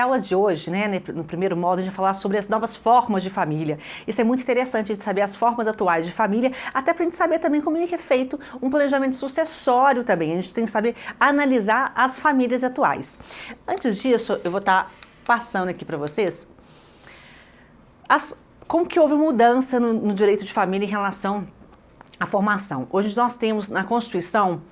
aula de hoje, né, no primeiro módulo, a gente vai falar sobre as novas formas de família. Isso é muito interessante, a gente saber as formas atuais de família, até para a gente saber também como é que é feito um planejamento sucessório também. A gente tem que saber analisar as famílias atuais. Antes disso, eu vou estar passando aqui para vocês como que houve mudança no direito de família em relação à formação. Hoje nós temos na Constituição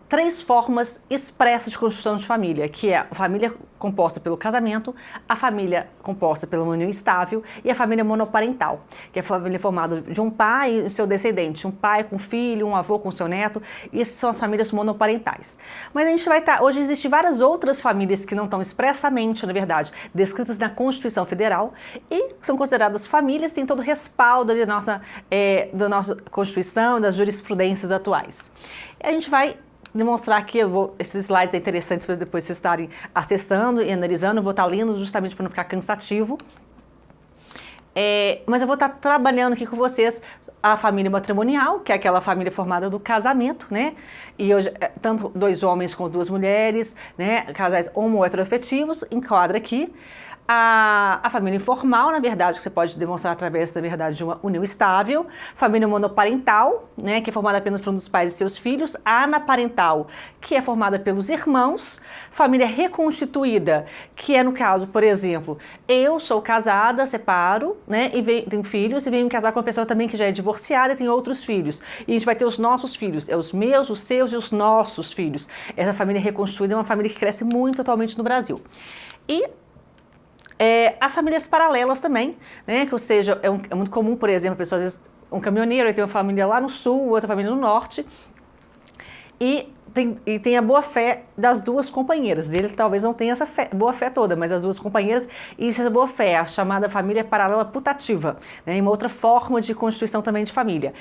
3 formas expressas de constituição de família, que é a família composta pelo casamento, a família composta pela união estável e a família monoparental, que é a família formada de um pai e seu descendente, um pai com filho, um avô com seu neto. Essas são as famílias monoparentais. Mas a gente vai estar, hoje existem várias outras famílias que não estão expressamente, na verdade, descritas na Constituição Federal e são consideradas famílias, têm todo o respaldo da nossa Constituição, das jurisprudências atuais. E a gente vai demonstrar aqui, esses slides são interessantes para depois vocês estarem acessando e analisando, eu vou estar lendo justamente para não ficar cansativo. Mas eu vou estar trabalhando aqui com vocês a família matrimonial, que é aquela família formada do casamento, né? E hoje, tanto 2 homens como 2 mulheres, né? Casais homo-heteroafetivos, enquadra aqui. A família informal, na verdade, que você pode demonstrar através, da verdade, de uma união estável. Família monoparental, né, que é formada apenas por um dos pais e seus filhos. A anaparental, que é formada pelos irmãos. Família reconstituída, que é no caso, por exemplo, eu sou casada, separo, né, e tenho filhos, e venho me casar com uma pessoa também que já é divorciada e tem outros filhos. E a gente vai ter os nossos filhos, os meus, os seus e os nossos filhos. Essa família reconstituída é uma família que cresce muito atualmente no Brasil. E as famílias paralelas também, né? Que, ou seja, é muito comum, por exemplo, a pessoa, às vezes, um caminhoneiro, ele tem uma família lá no sul, outra família no norte, e tem a boa-fé das 2 companheiras. Ele talvez não tenha essa boa-fé toda, mas as 2 companheiras, e essa boa-fé é a chamada família paralela putativa, né? Uma outra forma de constituição também de família.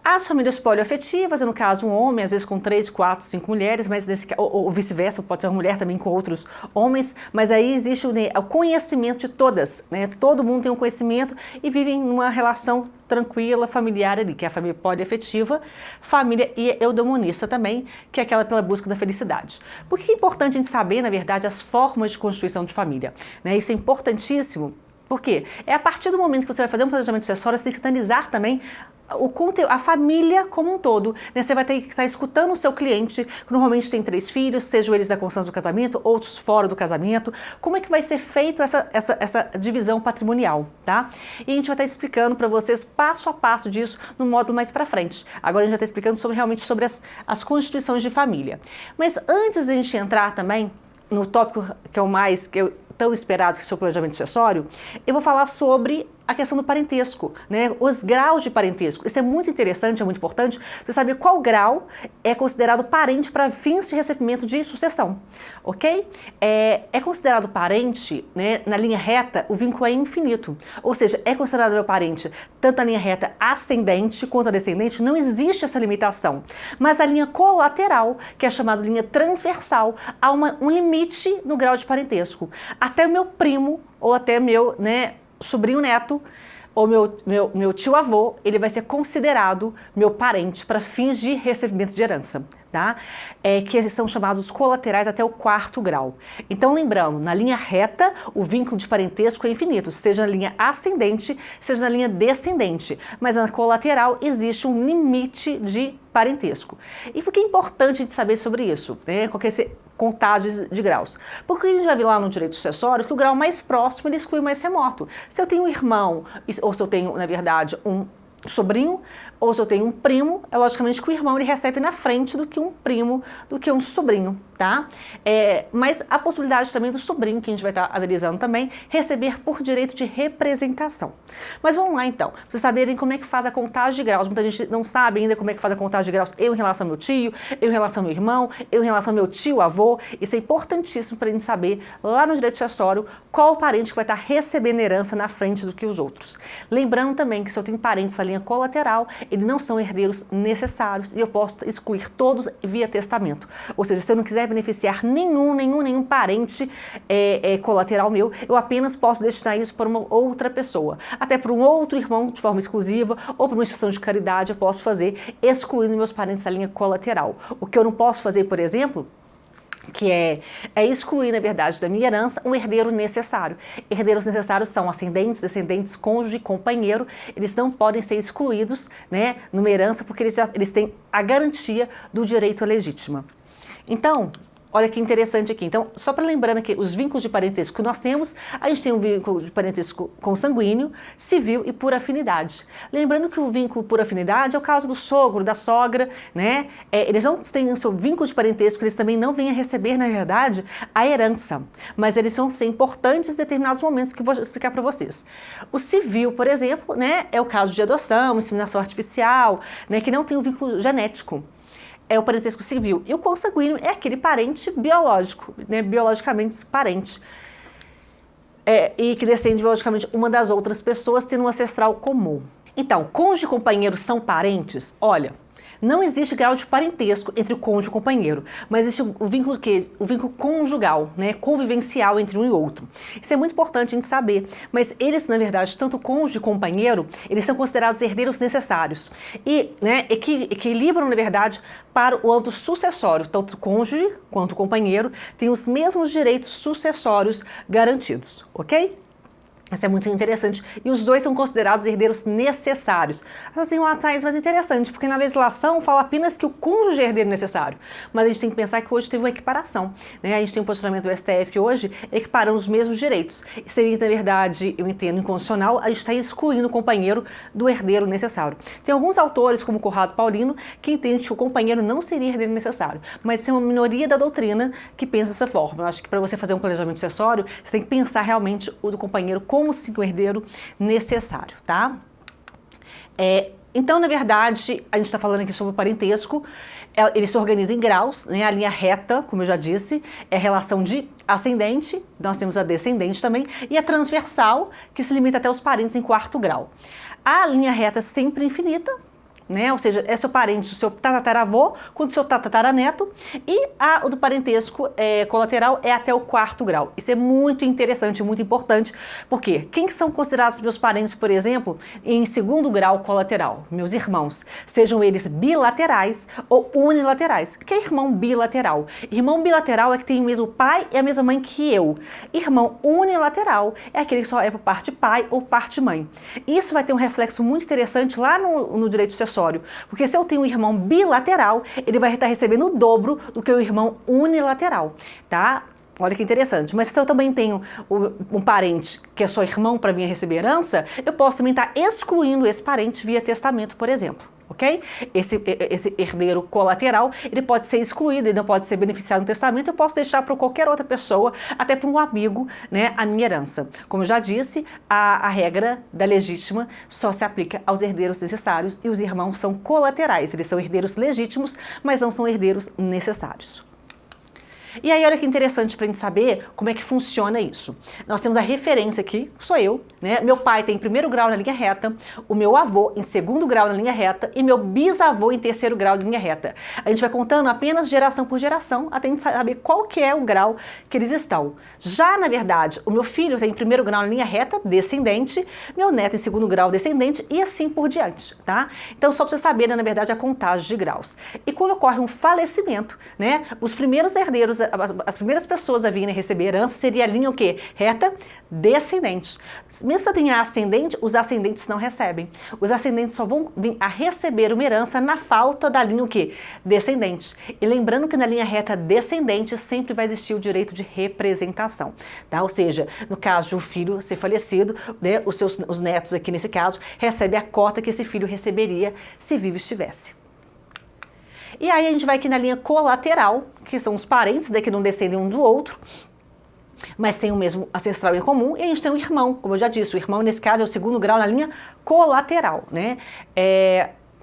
As famílias poliafetivas, no caso um homem, às vezes com 3, 4, 5 mulheres, mas ou vice-versa, pode ser uma mulher também com outros homens, mas aí existe o conhecimento de todas, né? Todo mundo tem um conhecimento e vivem numa relação tranquila, familiar ali, que é a família poliafetiva, família eudemonista também, que é aquela pela busca da felicidade. Por que é importante a gente saber, na verdade, as formas de constituição de família, né? Isso é importantíssimo, porque é a partir do momento que você vai fazer um planejamento sucessório, você tem que analisar também a família como um todo, né? Você vai ter que estar escutando o seu cliente, que normalmente tem 3 filhos, sejam eles da constância do casamento, outros fora do casamento, como é que vai ser feito essa divisão patrimonial, tá? E a gente vai estar explicando para vocês passo a passo disso no módulo mais para frente. Agora a gente vai estar explicando realmente sobre as constituições de família. Mas antes de a gente entrar também no tópico que é tão esperado, que é o seu planejamento sucessório, eu vou falar sobre a questão do parentesco, né? Os graus de parentesco. Isso é muito interessante, é muito importante você saber qual grau é considerado parente para fins de recebimento de sucessão, ok? É considerado parente, né, na linha reta, o vínculo é infinito, ou seja, é considerado parente tanto na linha reta ascendente quanto a descendente, não existe essa limitação, mas a linha colateral, que é chamada linha transversal, há um limite no grau de parentesco. Até meu primo ou até meu, né, sobrinho neto ou meu tio-avô, ele vai ser considerado meu parente para fins de recebimento de herança, tá? Que eles são chamados os colaterais até o 4º grau. Então, lembrando, na linha reta, o vínculo de parentesco é infinito, seja na linha ascendente, seja na linha descendente, mas na colateral existe um limite de parentesco. E por que é importante a gente saber sobre isso, né? Qual que é esse contagens de graus? Porque a gente já viu lá no direito sucessório que o grau mais próximo ele exclui o mais remoto. Se eu tenho um irmão, ou se eu tenho, na verdade, um sobrinho, ou se eu tenho um primo, é logicamente que o irmão ele recebe na frente do que um primo, do que um sobrinho, tá? Mas a possibilidade também do sobrinho, que a gente vai estar analisando também, receber por direito de representação. Mas vamos lá então, pra vocês saberem como é que faz a contagem de graus. Muita gente não sabe ainda como é que faz a contagem de graus, eu em relação ao meu tio, eu em relação ao meu irmão, eu em relação ao meu tio-avô. Isso é importantíssimo para a gente saber lá no direito sucessório qual o parente que vai estar recebendo herança na frente do que os outros. Lembrando também que se eu tenho parentes na linha colateral, eles não são herdeiros necessários e eu posso excluir todos via testamento. Ou seja, se eu não quiser beneficiar nenhum parente colateral meu, eu apenas posso destinar isso para uma outra pessoa. Até para um outro irmão de forma exclusiva ou para uma instituição de caridade eu posso fazer, excluindo meus parentes da linha colateral. O que eu não posso fazer, por exemplo, que é excluir, na verdade, da minha herança um herdeiro necessário. Herdeiros necessários são ascendentes, descendentes, cônjuge, companheiro. Eles não podem ser excluídos, né, numa herança porque eles têm a garantia do direito à legítima. Então, olha que interessante aqui. Então, só para lembrando aqui, os vínculos de parentesco que nós temos, a gente tem um vínculo de parentesco consanguíneo, civil e por afinidade. Lembrando que o vínculo por afinidade é o caso do sogro, da sogra, né? Eles não têm o seu vínculo de parentesco, eles também não vêm a receber, na verdade, a herança. Mas eles vão ser importantes em determinados momentos que eu vou explicar para vocês. O civil, por exemplo, né, é o caso de adoção, inseminação artificial, né, que não tem um vínculo genético. É o parentesco civil. E o consanguíneo é aquele parente biológico, né, biologicamente parente. E que descende biologicamente uma das outras pessoas, tendo um ancestral comum. Então, cônjuge e companheiro são parentes? Olha, não existe grau de parentesco entre o cônjuge e o companheiro, mas existe o vínculo o vínculo conjugal, né, convivencial entre um e outro. Isso é muito importante a gente saber, mas eles, na verdade, tanto o cônjuge e o companheiro, eles são considerados herdeiros necessários e, né, equilibram, na verdade, para o âmbito sucessório. Tanto o cônjuge quanto o companheiro têm os mesmos direitos sucessórios garantidos, ok? Isso é muito interessante. E os dois são considerados herdeiros necessários. Assim, Thaís, mas interessante, porque na legislação fala apenas que o cônjuge é herdeiro necessário. Mas a gente tem que pensar que hoje teve uma equiparação, né? A gente tem um posicionamento do STF hoje equiparando os mesmos direitos. E seria, na verdade, eu entendo, inconstitucional, a gente está excluindo o companheiro do herdeiro necessário. Tem alguns autores, como Conrado Paulino, que entendem que o companheiro não seria herdeiro necessário. Mas é uma minoria da doutrina que pensa dessa forma. Eu acho que para você fazer um planejamento sucessório, você tem que pensar realmente o do companheiro como sim o herdeiro necessário, tá? Então, na verdade, a gente está falando aqui sobre o parentesco, ele se organiza em graus, né? A linha reta, como eu já disse, é a relação de ascendente, nós temos a descendente também, e a transversal, que se limita até os parentes em quarto grau. A linha reta é sempre infinita, né? Ou seja, é seu parente, o seu tataravô, quanto o seu tataraneto, e o do parentesco colateral é até o quarto grau. Isso é muito interessante, muito importante, porque quem são considerados meus parentes, por exemplo, em segundo grau colateral? Meus irmãos, sejam eles bilaterais ou unilaterais. O que é irmão bilateral? Irmão bilateral é que tem o mesmo pai e a mesma mãe que eu. Irmão unilateral é aquele que só é por parte pai ou parte mãe. Isso vai ter um reflexo muito interessante lá no direito sucessório. Porque se eu tenho um irmão bilateral, ele vai estar recebendo o dobro do que o irmão unilateral, tá? Olha que interessante. Mas se eu também tenho um parente que é só irmão para vir receber herança, eu posso também estar excluindo esse parente via testamento, por exemplo. Ok? Esse herdeiro colateral, ele pode ser excluído, ele não pode ser beneficiado no testamento, eu posso deixar para qualquer outra pessoa, até para um amigo, né, a minha herança. Como eu já disse, a regra da legítima só se aplica aos herdeiros necessários e os irmãos são colaterais, eles são herdeiros legítimos, mas não são herdeiros necessários. E aí, olha que interessante para a gente saber como é que funciona isso. Nós temos a referência aqui, sou eu, né? Meu pai tem em primeiro grau na linha reta, o meu avô em segundo grau na linha reta e meu bisavô em terceiro grau na linha reta. A gente vai contando apenas geração por geração, até a gente saber qual que é o grau que eles estão. Já, na verdade, o meu filho tem em primeiro grau na linha reta, descendente, meu neto em segundo grau, descendente e assim por diante, tá? Então, só para você saber, né, na verdade, a contagem de graus. E quando ocorre um falecimento, né, os primeiros herdeiros, as primeiras pessoas a virem receber herança seria a linha o quê? Reta descendente. Mesmo se eu tenho ascendente, os ascendentes não recebem. Os ascendentes só vão vir a receber uma herança na falta da linha o quê? Descendente. E lembrando que na linha reta descendente sempre vai existir o direito de representação, tá? Ou seja, no caso de um filho ser falecido, né, os netos aqui nesse caso recebem a cota que esse filho receberia se vivo estivesse. E aí a gente vai aqui na linha colateral, que são os parentes, né, que não descendem um do outro, mas tem o mesmo ancestral em comum, e a gente tem um irmão, como eu já disse, o irmão nesse caso é o segundo grau na linha colateral, né?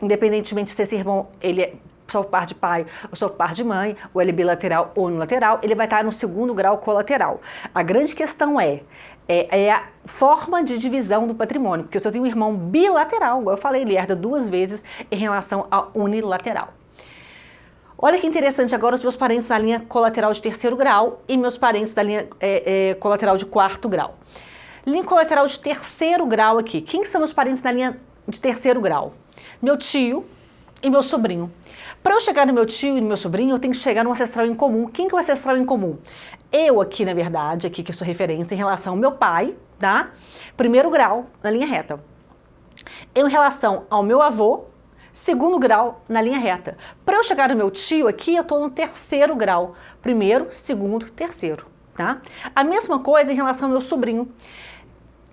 Independentemente se esse irmão ele é só por parte de pai ou só por parte de mãe, ou ele é bilateral ou unilateral, ele vai estar no segundo grau colateral. A grande questão é a forma de divisão do patrimônio, porque se eu tenho um irmão bilateral, igual eu falei, ele herda duas vezes em relação ao unilateral. Olha que interessante, agora os meus parentes na linha colateral de terceiro grau e meus parentes da linha colateral de quarto grau. Linha colateral de terceiro grau aqui. Quem são meus parentes na linha de terceiro grau? Meu tio, e meu sobrinho. Para eu chegar no meu tio e no meu sobrinho, eu tenho que chegar no ancestral em comum. Quem que é o ancestral em comum? Eu aqui, na verdade, aqui que eu sou referência em relação ao meu pai, tá? Primeiro grau, na linha reta. Eu em relação ao meu avô, segundo grau, na linha reta. Para eu chegar no meu tio aqui, eu estou no terceiro grau. Primeiro, segundo, terceiro, tá? A mesma coisa em relação ao meu sobrinho.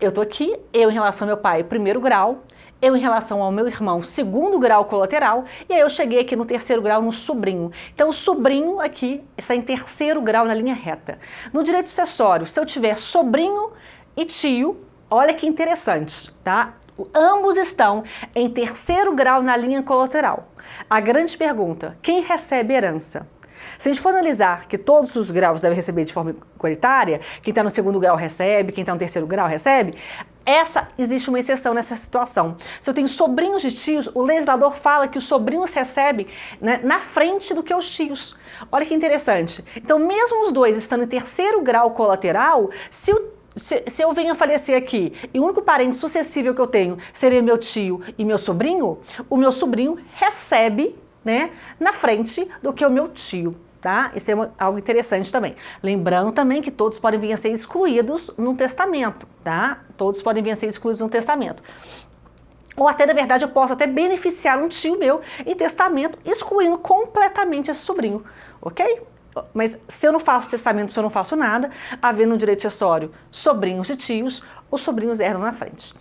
Eu estou aqui, eu em relação ao meu pai, primeiro grau. Eu em relação ao meu irmão, segundo grau colateral, e aí eu cheguei aqui no terceiro grau no sobrinho. Então o sobrinho aqui está em terceiro grau na linha reta. No direito sucessório, se eu tiver sobrinho e tio, olha que interessante, tá? Ambos estão em terceiro grau na linha colateral. A grande pergunta, quem recebe herança? Se a gente for analisar que todos os graus devem receber de forma igualitária, quem está no segundo grau recebe, quem está no terceiro grau recebe, existe uma exceção nessa situação. Se eu tenho sobrinhos de tios, o legislador fala que os sobrinhos recebem, né, na frente do que os tios. Olha que interessante. Então, mesmo os dois estando em terceiro grau colateral, se eu venho a falecer aqui e o único parente sucessível que eu tenho seria meu tio e meu sobrinho, o meu sobrinho recebe, né, na frente do que o meu tio, tá? Isso é algo interessante também. Lembrando também que todos podem vir a ser excluídos no testamento, tá? Todos podem vir a ser excluídos no testamento. Ou até, na verdade, eu posso até beneficiar um tio meu em testamento, excluindo completamente esse sobrinho, ok? Mas se eu não faço testamento, se eu não faço nada, havendo um direito sucessório, sobrinhos e tios, os sobrinhos herdam na frente.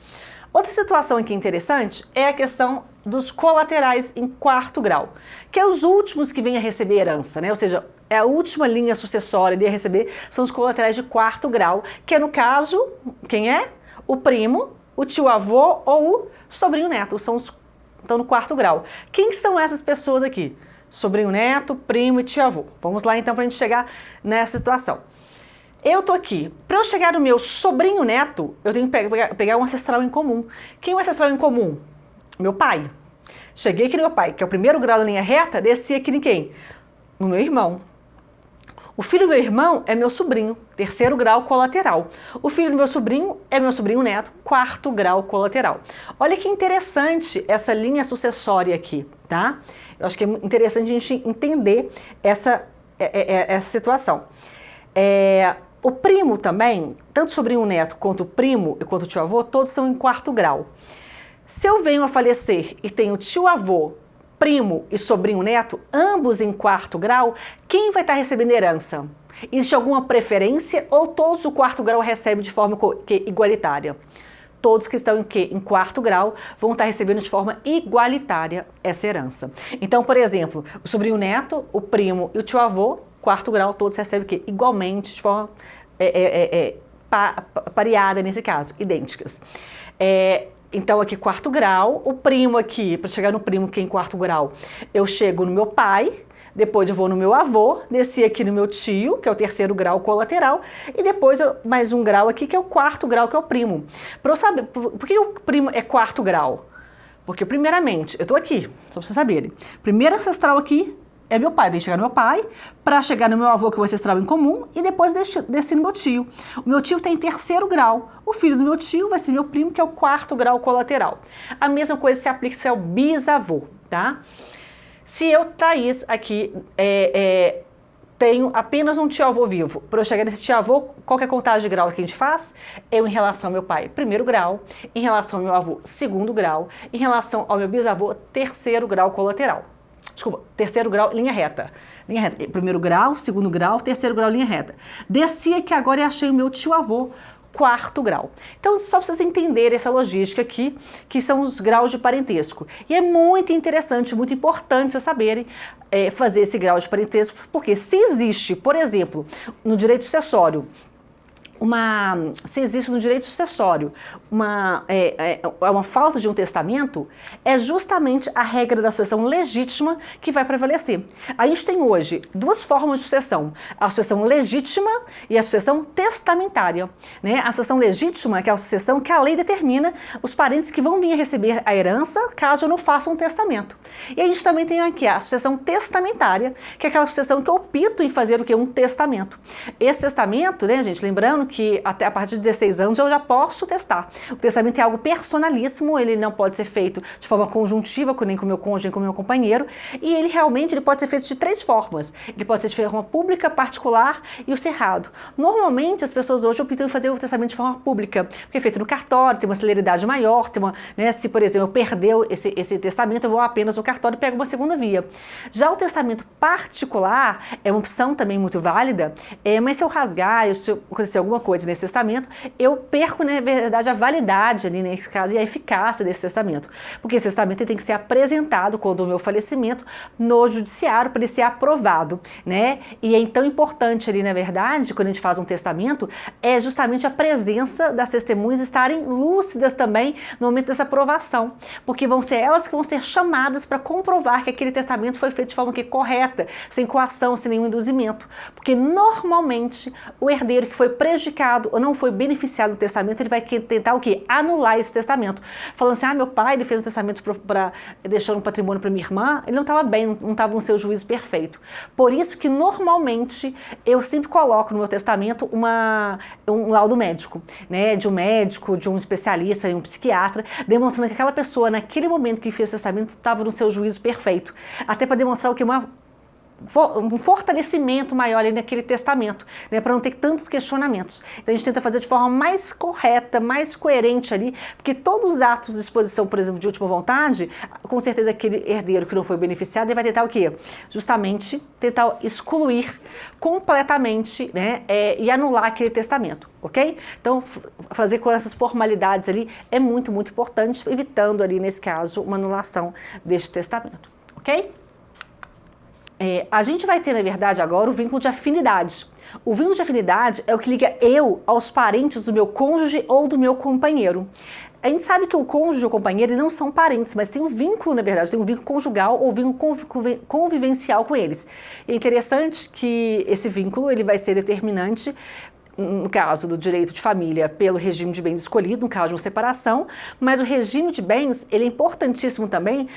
Outra situação aqui interessante é a questão dos colaterais em quarto grau, que é os últimos que vêm a receber herança, né? Ou seja, é a última linha sucessória de receber, são os colaterais de quarto grau, que é no caso, quem é? O primo, o tio-avô ou o sobrinho-neto, estão no quarto grau. Quem são essas pessoas aqui? Sobrinho-neto, primo e tio-avô. Vamos lá então para a gente chegar nessa situação. Eu tô aqui. Para eu chegar no meu sobrinho-neto, eu tenho que pegar um ancestral em comum. Quem é o ancestral em comum? Meu pai. Cheguei aqui no meu pai, que é o primeiro grau da linha reta, desci aqui em quem? No meu irmão. O filho do meu irmão é meu sobrinho, terceiro grau colateral. O filho do meu sobrinho é meu sobrinho-neto, quarto grau colateral. Olha que interessante essa linha sucessória aqui, tá? Eu acho que é interessante a gente entender essa situação. O primo também, tanto o sobrinho-neto quanto o primo e quanto o tio-avô, todos são em quarto grau. Se eu venho a falecer e tenho tio-avô, primo e sobrinho-neto, ambos em quarto grau, quem vai estar recebendo herança? Existe alguma preferência ou todos o quarto grau recebem de forma igualitária? Todos que estão em quarto grau vão estar recebendo de forma igualitária essa herança. Então, por exemplo, o sobrinho-neto, o primo e o tio-avô, quarto grau, todos recebem o quê? Igualmente, de forma pareada nesse caso, idênticas. Então aqui quarto grau, o primo aqui, para chegar no primo que é em quarto grau, eu chego no meu pai, depois eu vou no meu avô, desci aqui no meu tio, que é o terceiro grau colateral, e depois mais um grau aqui, que é o quarto grau, que é o primo. Para eu saber, por que o primo é quarto grau? Porque primeiramente, eu estou aqui, só para vocês saberem, primeiro ancestral aqui, é meu pai, tem que chegar no meu pai, para chegar no meu avô, que é o ancestral em comum, e depois descer no meu tio. O meu tio tem terceiro grau. O filho do meu tio vai ser meu primo, que é o quarto grau colateral. A mesma coisa se aplica se é o bisavô, tá? Se eu, Thaís, aqui, tenho apenas um tio-avô vivo, para eu chegar nesse tio-avô, qual que é a contagem de grau que a gente faz? Eu em relação ao meu pai, primeiro grau, em relação ao meu avô, segundo grau, em relação ao meu bisavô, terceiro grau colateral. Desculpa, terceiro grau, linha reta. Linha reta. Primeiro grau, segundo grau, terceiro grau, linha reta. Desci aqui agora e achei o meu tio-avô, quarto grau. Então, só para vocês entenderem essa logística aqui, que são os graus de parentesco. E é muito interessante, muito importante vocês saberem fazer esse grau de parentesco, porque se existe, por exemplo, no direito sucessório, se existe no direito sucessório uma falta de um testamento, é justamente a regra da sucessão legítima que vai prevalecer. A gente tem hoje duas formas de sucessão, a sucessão legítima e a sucessão testamentária, né? A sucessão legítima, que é a sucessão que a lei determina os parentes que vão vir a receber a herança caso eu não faça um testamento. E a gente também tem aqui a sucessão testamentária, que é aquela sucessão que eu opto em fazer o quê? Um testamento. Esse testamento, né, gente, lembrando que até a partir de 16 anos eu já posso testar. O testamento é algo personalíssimo, ele não pode ser feito de forma conjuntiva, nem com o meu cônjuge, nem com o meu companheiro, e ele realmente pode ser feito de 3 formas. Ele pode ser de forma pública, particular e o cerrado. Normalmente as pessoas hoje optam em fazer o testamento de forma pública, porque é feito no cartório, tem uma celeridade maior, tem uma, né, se por exemplo eu perder esse testamento, eu vou apenas no cartório e pego uma segunda via. Já o testamento particular é uma opção também muito válida, mas se eu rasgar, se acontecer alguma coisa nesse testamento, eu perco, na verdade, a validade ali nesse caso e a eficácia desse testamento. Porque esse testamento tem que ser apresentado quando o meu falecimento no judiciário para ele ser aprovado, né? E é tão importante ali, na verdade, quando a gente faz um testamento, é justamente a presença das testemunhas estarem lúcidas também no momento dessa aprovação, porque vão ser elas que vão ser chamadas para comprovar que aquele testamento foi feito de forma correta, sem coação, sem nenhum induzimento. Porque normalmente o herdeiro que foi prejudicado ou não foi beneficiado do testamento, ele vai tentar o quê? Anular esse testamento. Falando assim, meu pai ele fez um testamento deixando um patrimônio para minha irmã, ele não estava bem, não estava no seu juízo perfeito. Por isso que normalmente eu sempre coloco no meu testamento um laudo médico, né? De um médico, de um especialista, de um psiquiatra, demonstrando que aquela pessoa, naquele momento que fez o testamento, estava no seu juízo perfeito. Até para demonstrar o que? Um fortalecimento maior ali naquele testamento, né, para não ter tantos questionamentos. Então a gente tenta fazer de forma mais correta, mais coerente ali, porque todos os atos de disposição, por exemplo, de última vontade, com certeza aquele herdeiro que não foi beneficiado, ele vai tentar o quê? Justamente tentar excluir completamente, né, e anular aquele testamento, ok? Então fazer com essas formalidades ali é muito, muito importante, evitando ali, nesse caso, uma anulação deste testamento, ok? A gente vai ter, na verdade, agora o vínculo de afinidade. O vínculo de afinidade é o que liga eu aos parentes do meu cônjuge ou do meu companheiro. A gente sabe que o cônjuge ou o companheiro não são parentes, mas tem um vínculo, na verdade, tem um vínculo conjugal ou vínculo convivencial com eles. E é interessante que esse vínculo ele vai ser determinante no caso do direito de família, pelo regime de bens escolhido, no caso de uma separação, mas o regime de bens ele é importantíssimo também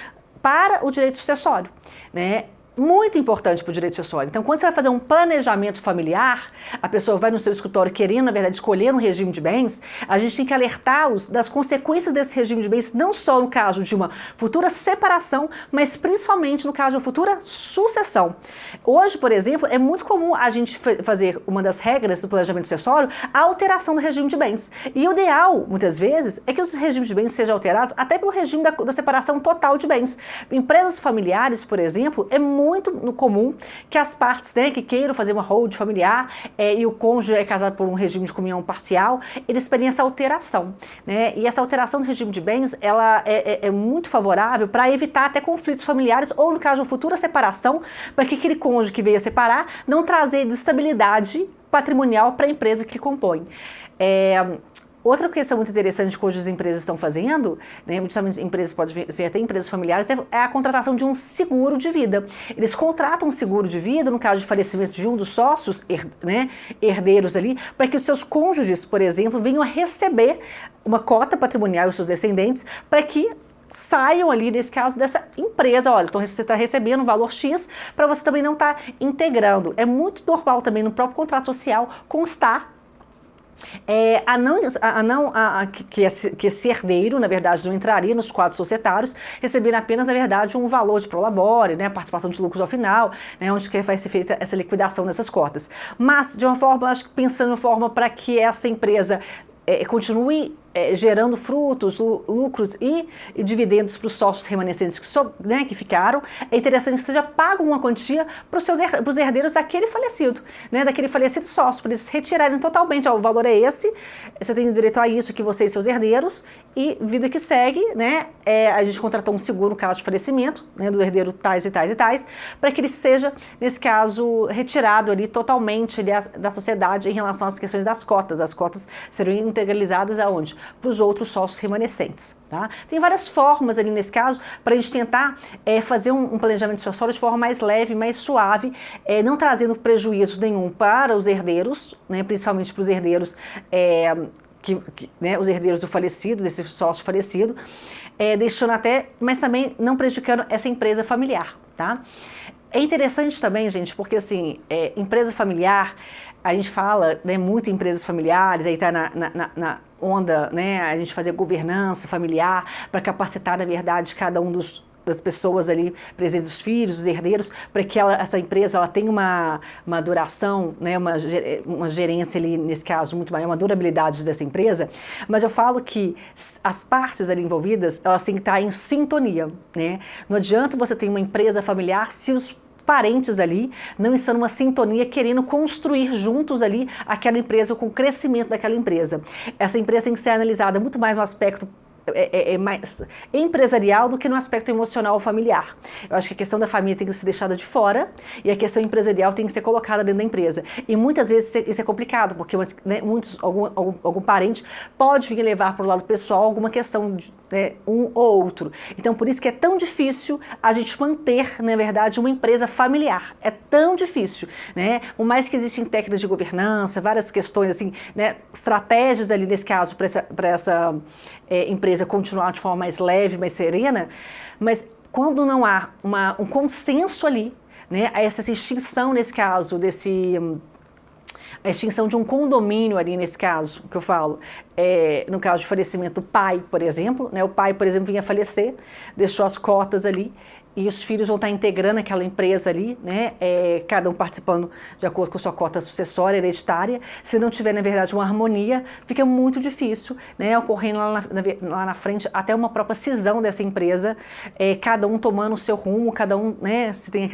para o direito sucessório, né? Muito importante para o direito sucessório. Então, quando você vai fazer um planejamento familiar, a pessoa vai no seu escritório querendo, na verdade, escolher um regime de bens, a gente tem que alertá-los das consequências desse regime de bens, não só no caso de uma futura separação, mas principalmente no caso de uma futura sucessão. Hoje, por exemplo, é muito comum a gente fazer uma das regras do planejamento sucessório, a alteração do regime de bens. E o ideal, muitas vezes, é que os regimes de bens sejam alterados até pelo regime da separação total de bens. Empresas familiares, por exemplo, é muito comum que as partes, né, que queiram fazer uma hold familiar e o cônjuge é casado por um regime de comunhão parcial, eles pedem essa alteração, né? E essa alteração do regime de bens, ela é muito favorável para evitar até conflitos familiares ou, no caso de uma futura separação, para que aquele cônjuge que veio a separar não trazer desestabilidade patrimonial para a empresa que compõe. Outra questão muito interessante que hoje as empresas estão fazendo, né, muitas empresas podem ser até empresas familiares, é a contratação de um seguro de vida. Eles contratam um seguro de vida, no caso de falecimento de um dos sócios, né, herdeiros ali, para que os seus cônjuges, por exemplo, venham a receber uma cota patrimonial dos seus descendentes, para que saiam ali, nesse caso, dessa empresa. Olha, você está recebendo um valor X para você também não estar integrando. É muito normal também no próprio contrato social constar que esse herdeiro, na verdade, não entraria nos quadros societários, recebendo apenas, na verdade, um valor de prolabore, né, participação de lucros ao final, né, onde que vai ser feita essa liquidação dessas cotas. Mas, de uma forma, acho que pensando em forma para que essa empresa continue gerando frutos, lucros e dividendos para os sócios remanescentes que ficaram, é interessante que seja pago uma quantia para os herdeiros daquele falecido, né, daquele falecido sócio, para eles retirarem totalmente, o valor é esse, você tem direito a isso, que você e seus herdeiros, e vida que segue, né, a gente contratou um seguro no caso de falecimento, né, do herdeiro tais e tais e tais, para que ele seja, nesse caso, retirado ali totalmente ali, da sociedade em relação às questões das cotas. As cotas serão integralizadas aonde? Para os outros sócios remanescentes. Tá? Tem várias formas ali nesse caso para a gente tentar fazer um planejamento sucessório de forma mais leve, mais suave, não trazendo prejuízos nenhum para os herdeiros, né, principalmente para os herdeiros, né, os herdeiros do falecido, desse sócio falecido, deixando até, mas também não prejudicando essa empresa familiar. Tá? É interessante também, gente, porque assim, empresa familiar, a gente fala, né, muito em empresas familiares, aí está na onda, né, a gente fazer governança familiar para capacitar, na verdade, cada um das pessoas ali presentes, os filhos, os herdeiros, para que essa empresa ela tenha uma duração, né, uma gerência ali, nesse caso, muito maior, uma durabilidade dessa empresa, mas eu falo que as partes ali envolvidas, elas têm que estar em sintonia, né? Não adianta você ter uma empresa familiar se os parentes ali não estão numa sintonia querendo construir juntos ali aquela empresa, com o crescimento daquela empresa. Essa empresa tem que ser analisada muito mais no aspecto mais empresarial do que no aspecto emocional ou familiar. Eu acho que a questão da família tem que ser deixada de fora e a questão empresarial tem que ser colocada dentro da empresa. E muitas vezes isso é complicado, porque, né, algum parente pode vir levar para o lado pessoal alguma questão de, né, um ou outro. Então, por isso que é tão difícil a gente manter, na verdade, uma empresa familiar. É tão difícil, né? Por mais que existem técnicas de governança, várias questões, assim, né, estratégias ali nesse caso para essa empresa continuar de forma mais leve, mais serena, mas quando não há um consenso ali, né, essa extinção nesse caso, a extinção de um condomínio ali nesse caso, que eu falo, no caso de falecimento do pai, por exemplo, né, o pai, por exemplo, vinha falecer, deixou as cotas ali, e os filhos vão estar integrando aquela empresa ali, né, cada um participando de acordo com a sua cota sucessória, hereditária. Se não tiver, na verdade, uma harmonia, fica muito difícil, né, ocorrendo lá na frente até uma própria cisão dessa empresa, cada um tomando o seu rumo, cada um, né, se tem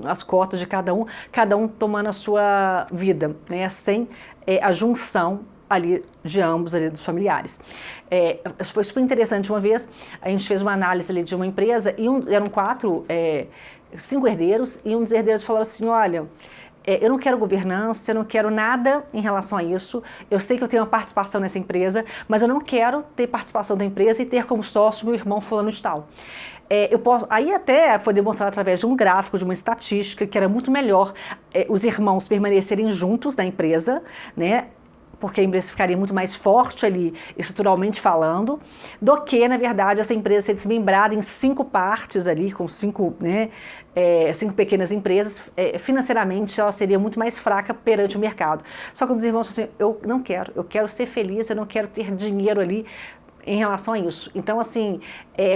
as cotas de cada um tomando a sua vida, né, sem a junção ali de ambos, ali dos familiares. Foi super interessante. Uma vez a gente fez uma análise ali de uma empresa e eram 5 herdeiros, e um dos herdeiros falou assim: olha, eu não quero governança, eu não quero nada em relação a isso, eu sei que eu tenho uma participação nessa empresa, mas eu não quero ter participação da empresa e ter como sócio meu irmão fulano de tal. Aí até foi demonstrado através de um gráfico, de uma estatística, que era muito melhor os irmãos permanecerem juntos na empresa, né, porque a empresa ficaria muito mais forte ali, estruturalmente falando, do que, na verdade, essa empresa ser desmembrada em 5 partes ali, com 5 pequenas empresas. Financeiramente, ela seria muito mais fraca perante o mercado. Só que os irmãos falaram assim: eu não quero, eu quero ser feliz, eu não quero ter dinheiro ali em relação a isso. Então, assim,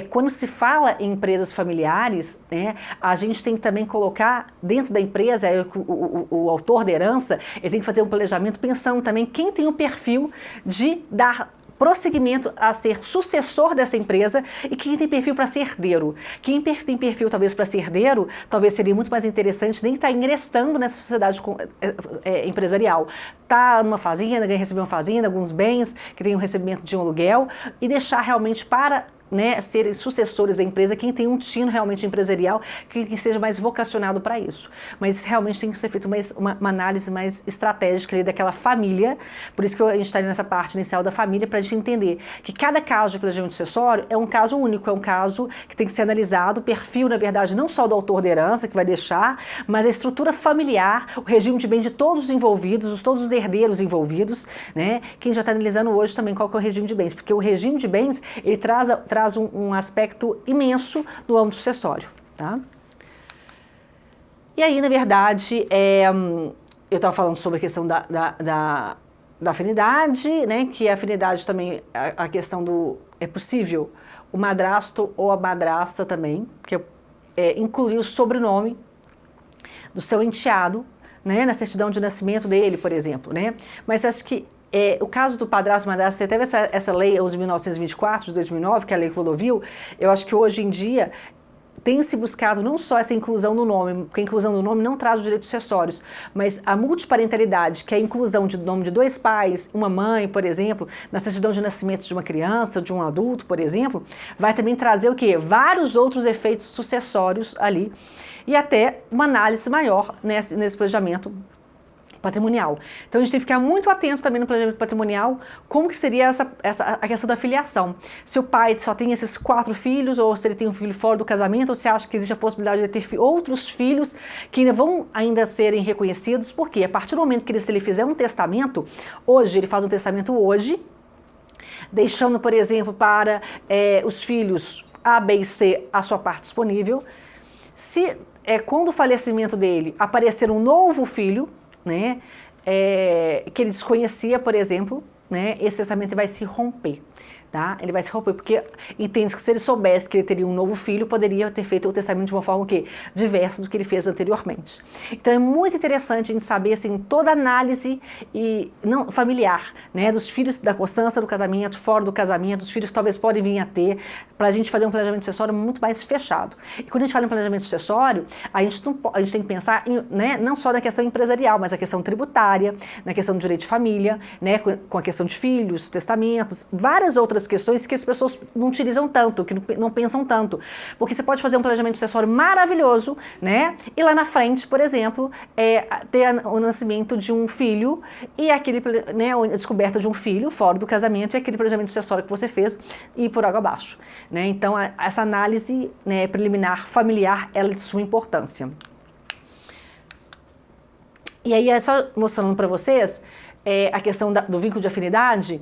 quando se fala em empresas familiares, né, a gente tem que também colocar dentro da empresa, o autor da herança, ele tem que fazer um planejamento pensando também quem tem o perfil de dar prosseguimento a ser sucessor dessa empresa e quem tem perfil para ser herdeiro. Quem tem perfil talvez para ser herdeiro, talvez seria muito mais interessante nem estar ingressando nessa sociedade empresarial. Tá numa fazenda, receber uma fazenda, alguns bens que tem um recebimento de um aluguel, e deixar realmente para, né, serem sucessores da empresa quem tem um tino realmente empresarial, que seja mais vocacionado para isso. Mas realmente tem que ser feita uma análise mais estratégica ali daquela família. Por isso que a gente está nessa parte inicial da família, para a gente entender que cada caso de planejamento sucessório é um caso único, é um caso que tem que ser analisado, o perfil, na verdade, não só do autor da herança que vai deixar, mas a estrutura familiar, o regime de bem de todos os envolvidos, todos os herdeiros envolvidos, né? Quem já está analisando hoje também qual que é o regime de bens, porque o regime de bens, ele traz um aspecto imenso do âmbito sucessório, tá? E aí, na verdade, eu estava falando sobre a questão da afinidade, né? Que a afinidade também, a questão é possível o madrasto ou a madrasta também, que incluir o sobrenome do seu enteado, né, na certidão de nascimento dele, por exemplo, né? Mas acho que o caso do padrasto e madrasta, teve essa lei 11.924 de 2009, que é a lei Clodovil. Eu acho que hoje em dia tem se buscado não só essa inclusão no nome, porque a inclusão do nome não traz os direitos sucessórios, mas a multiparentalidade, que é a inclusão de nome de 2 pais, uma mãe, por exemplo, na certidão de nascimento de uma criança, de um adulto, por exemplo, vai também trazer o quê? Vários outros efeitos sucessórios ali, e até uma análise maior nesse planejamento patrimonial. Então a gente tem que ficar muito atento também no planejamento patrimonial, como que seria a questão da filiação. Se o pai só tem esses 4 filhos, ou se ele tem um filho fora do casamento, ou se acha que existe a possibilidade de ter outros filhos que ainda vão serem reconhecidos, porque a partir do momento que ele fizer um testamento, ele faz um testamento hoje, deixando, por exemplo, para os filhos A, B e C a sua parte disponível. Se quando o falecimento dele aparecer um novo filho, né, que ele desconhecia, por exemplo, né, esse testamento vai se romper. Tá? Ele vai se romper porque entende que se ele soubesse que ele teria um novo filho, poderia ter feito o testamento de uma forma que diversa do que ele fez anteriormente. Então é muito interessante a gente saber assim, toda a análise não familiar, né, dos filhos da constância do casamento, fora do casamento, dos filhos que talvez podem vir a ter, para a gente fazer um planejamento sucessório muito mais fechado. E quando a gente fala em planejamento sucessório, a gente tem que pensar né, não só na questão empresarial, mas na questão tributária, na questão do direito de família, né, com a questão de filhos, testamentos, várias outras questões que as pessoas não utilizam tanto, que não pensam tanto. Porque você pode fazer um planejamento sucessório maravilhoso, né? E lá na frente, por exemplo, ter o nascimento de um filho e aquele, né, a descoberta de um filho fora do casamento e aquele planejamento sucessório que você fez ir por água abaixo, né? Então, essa análise, né, preliminar familiar, ela é de suma importância. E aí, só mostrando para vocês a questão do vínculo de afinidade.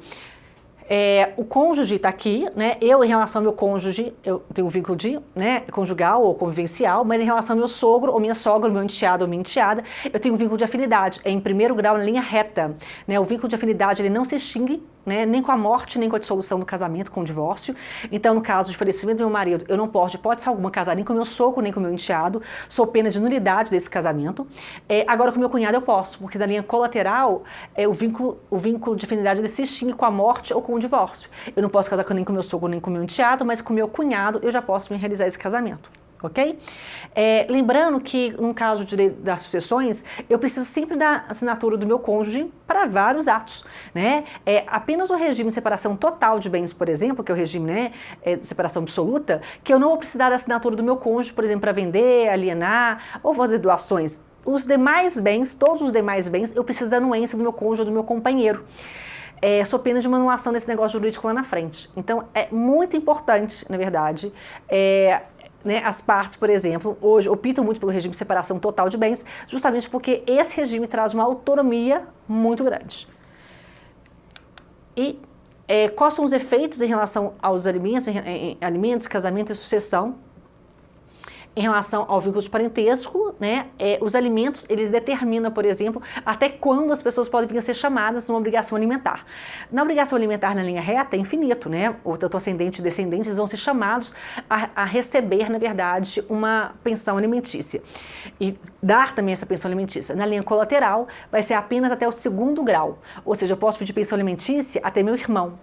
O cônjuge está aqui, né? Eu, em relação ao meu cônjuge, eu tenho um vínculo né, conjugal ou convivencial, mas em relação ao meu sogro ou minha sogra, meu enteado ou minha enteada, eu tenho um vínculo de afinidade. É em primeiro grau, na linha reta, né? O vínculo de afinidade, ele não se extingue, né, nem com a morte, nem com a dissolução do casamento, com o divórcio. Então, no caso de falecimento do meu marido, eu não posso, de hipótese alguma, casar nem com o meu sogro, nem com o meu enteado, sou pena de nulidade desse casamento. Agora, com o meu cunhado eu posso, porque na linha colateral, o vínculo de afinidade, ele se extingue com a morte ou com o divórcio. Eu não posso casar nem com o meu sogro, nem com o meu enteado, mas com o meu cunhado eu já posso me realizar esse casamento. Ok? Lembrando que, no caso das sucessões, eu preciso sempre da assinatura do meu cônjuge para vários atos, né? Apenas o regime de separação total de bens, por exemplo, que é o regime, né, de separação absoluta, que eu não vou precisar da assinatura do meu cônjuge, por exemplo, para vender, alienar ou fazer doações. Os demais bens, todos os demais bens, eu preciso da anuência do meu cônjuge ou do meu companheiro. Sou pena de uma anulação desse negócio jurídico lá na frente. Então, é muito importante, na verdade, né, as partes, por exemplo, hoje optam muito pelo regime de separação total de bens, justamente porque esse regime traz uma autonomia muito grande. E quais são os efeitos em relação aos alimentos, casamento e sucessão? Em relação ao vínculo de parentesco, né, os alimentos, eles determinam, por exemplo, até quando as pessoas podem vir a ser chamadas numa obrigação alimentar. Na obrigação alimentar na linha reta é infinito, né? Tanto ascendente e descendente, eles vão ser chamados a receber, na verdade, uma pensão alimentícia. E dar também essa pensão alimentícia. Na linha colateral, vai ser apenas até o 2º grau. Ou seja, eu posso pedir pensão alimentícia até meu irmão.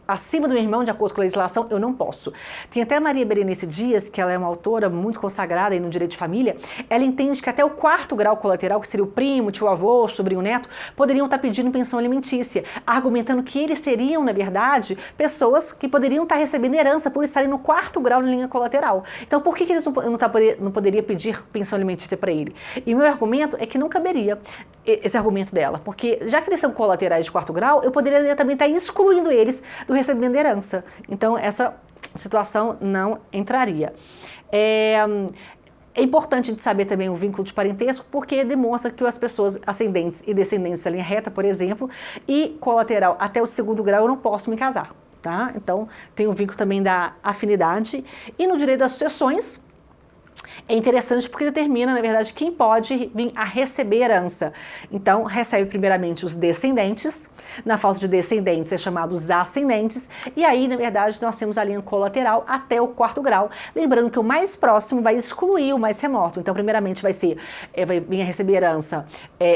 Acima do meu irmão, de acordo com a legislação, eu não posso. Tem até a Maria Berenice Dias, que ela é uma autora muito consagrada aí no direito de família, ela entende que até o 4º grau colateral, que seria o primo, tio avô, sobrinho neto, poderiam estar pedindo pensão alimentícia, argumentando que eles seriam, na verdade, pessoas que poderiam estar recebendo herança por estarem no 4º grau na linha colateral. Então, por que eles não poderiam pedir pensão alimentícia para ele? E o meu argumento é que não caberia esse argumento dela, porque já que eles são colaterais de 4º grau, eu poderia também estar excluindo eles do recebimento de herança. Então, essa situação não entraria. É importante de saber também o vínculo de parentesco, porque demonstra que as pessoas ascendentes e descendentes da linha reta, por exemplo, e colateral até o 2º grau, eu não posso me casar, tá? Então, tem o vínculo também da afinidade. E no direito das sucessões, é interessante porque determina, na verdade, quem pode vir a receber herança. Então, recebe primeiramente os descendentes, na falta de descendentes é chamado os ascendentes, e aí, na verdade, nós temos a linha colateral até o 4º grau. Lembrando que o mais próximo vai excluir o mais remoto. Então, primeiramente vai vir a receber herança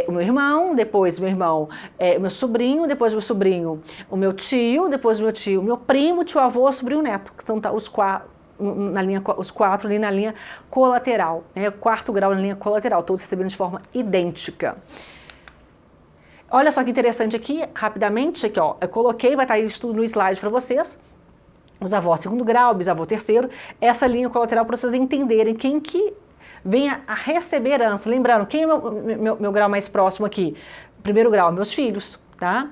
o meu irmão, depois o meu irmão, o meu sobrinho, depois o meu sobrinho, o meu tio, depois o meu tio, o meu primo, tio avô, sobrinho neto, que são os 4. Os 4 ali na linha colateral, né? 4º grau na linha colateral, todos recebendo de forma idêntica. Olha só que interessante aqui, rapidamente, aqui ó, eu coloquei, vai estar isso tudo no slide para vocês, os avós 2º grau, bisavô 3º, essa linha colateral para vocês entenderem quem que venha a receber herança. Lembrando, quem é meu grau mais próximo aqui? 1º grau, meus filhos, tá?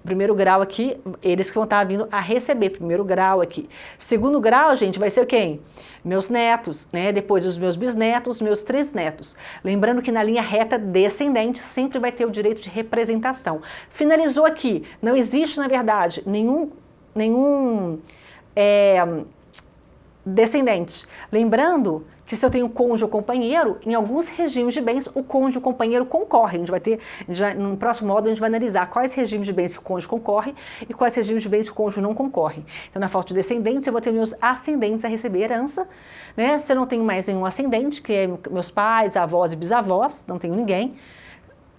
1º grau aqui, eles que vão estar vindo a receber, 1º grau aqui. 2º grau, gente, vai ser quem? Meus netos, né? Depois os meus bisnetos, meus trisnetos. Lembrando que na linha reta descendente sempre vai ter o direito de representação. Finalizou aqui, não existe, na verdade, nenhum descendente. Lembrando que se eu tenho cônjuge ou companheiro, em alguns regimes de bens, o cônjuge ou companheiro concorre. No próximo módulo, a gente vai analisar quais regimes de bens que o cônjuge concorre e quais regimes de bens que o cônjuge não concorre. Então, na falta de descendentes, eu vou ter meus ascendentes a receber herança, né? Se eu não tenho mais nenhum ascendente, que é meus pais, avós e bisavós, não tenho ninguém.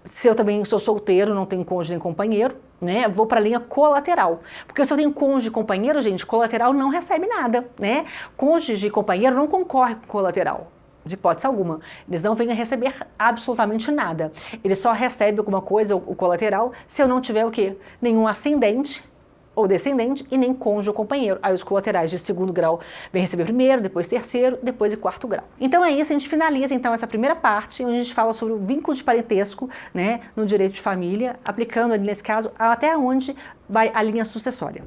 Se eu também sou solteiro, não tenho cônjuge nem companheiro, né? Vou para a linha colateral. Porque se eu tenho cônjuge e companheiro, gente, colateral não recebe nada, né? Cônjuge e companheiro não concorre com colateral, de hipótese alguma. Eles não vêm a receber absolutamente nada. Eles só recebem alguma coisa, o colateral, se eu não tiver o quê? Nenhum ascendente ou descendente e nem cônjuge ou companheiro. Aí os colaterais de segundo grau vêm receber primeiro, depois terceiro, depois de quarto grau. Então é isso, a gente finaliza então essa primeira parte, onde a gente fala sobre o vínculo de parentesco, né, no direito de família, aplicando ali nesse caso até onde vai a linha sucessória.